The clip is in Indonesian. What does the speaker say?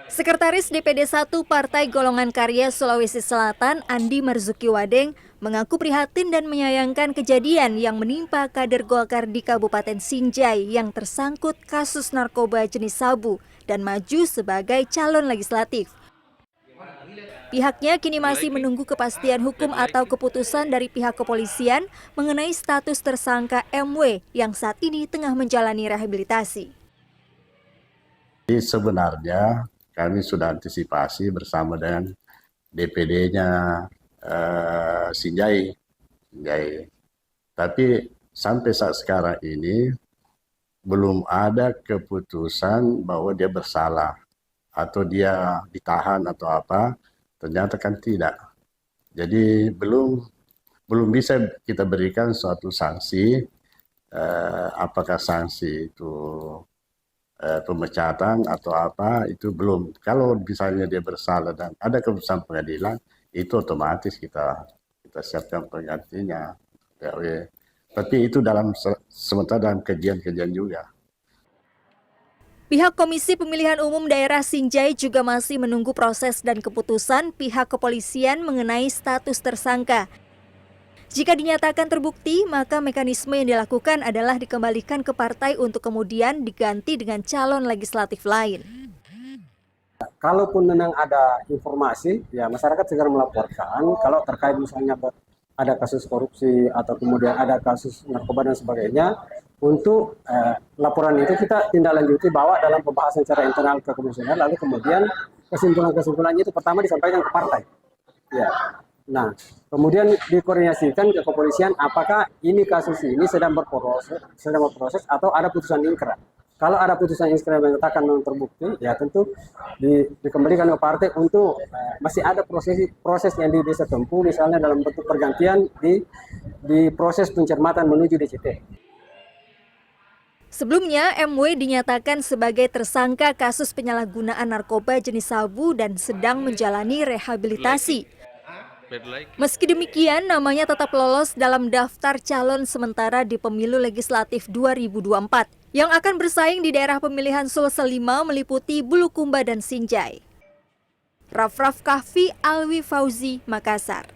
Sekretaris DPD 1 Partai Golongan Karya Sulawesi Selatan, Andi Marzuki Wadeng, mengaku prihatin dan menyayangkan kejadian yang menimpa kader Golkar di Kabupaten Sinjai yang tersangkut kasus narkoba jenis sabu dan maju sebagai calon legislatif. Pihaknya kini masih menunggu kepastian hukum atau keputusan dari pihak kepolisian mengenai status tersangka MW yang saat ini tengah menjalani rehabilitasi. Sebenarnya kami sudah antisipasi bersama dengan DPD-nya Sinjai. Tapi sampai saat sekarang ini belum ada keputusan bahwa dia bersalah atau dia ditahan atau apa. Ternyata kan tidak. Jadi belum bisa kita berikan suatu sanksi. Apakah sanksi itu pemecatan atau apa, itu belum. Kalau misalnya dia bersalah dan ada keputusan pengadilan, itu otomatis kita siapkan penggantinya. Tapi itu sementara dalam kajian juga. Pihak Komisi Pemilihan Umum Daerah Sinjai juga masih menunggu proses dan keputusan pihak kepolisian mengenai status tersangka. Jika dinyatakan terbukti, maka mekanisme yang dilakukan adalah dikembalikan ke partai untuk kemudian diganti dengan calon legislatif lain. Kalaupun memang ada informasi, ya masyarakat segera melaporkan. Kalau terkait misalnya ada kasus korupsi atau kemudian ada kasus narkoba dan sebagainya, untuk laporan itu kita tindak lanjuti, bawa dalam pembahasan secara internal ke komisioner, lalu kemudian kesimpulan-kesimpulannya itu pertama disampaikan ke partai. Ya. Nah, kemudian dikoordinasikan ke kepolisian apakah ini kasus ini sedang berproses atau ada putusan ingkrah. Kalau ada putusan ingkrah yang menyatakan memang terbukti, ya tentu dikembalikan ke partai untuk masih ada proses yang bisa tempuh, misalnya dalam bentuk pergantian di proses pencermatan menuju DCT. Sebelumnya, MW dinyatakan sebagai tersangka kasus penyalahgunaan narkoba jenis sabu dan sedang menjalani rehabilitasi. Meski demikian, namanya tetap lolos dalam daftar calon sementara di Pemilu Legislatif 2024 yang akan bersaing di daerah pemilihan Sulsel 5 meliputi Bulukumba dan Sinjai. Raff Kahfi, Alwi Fauzi, Makassar.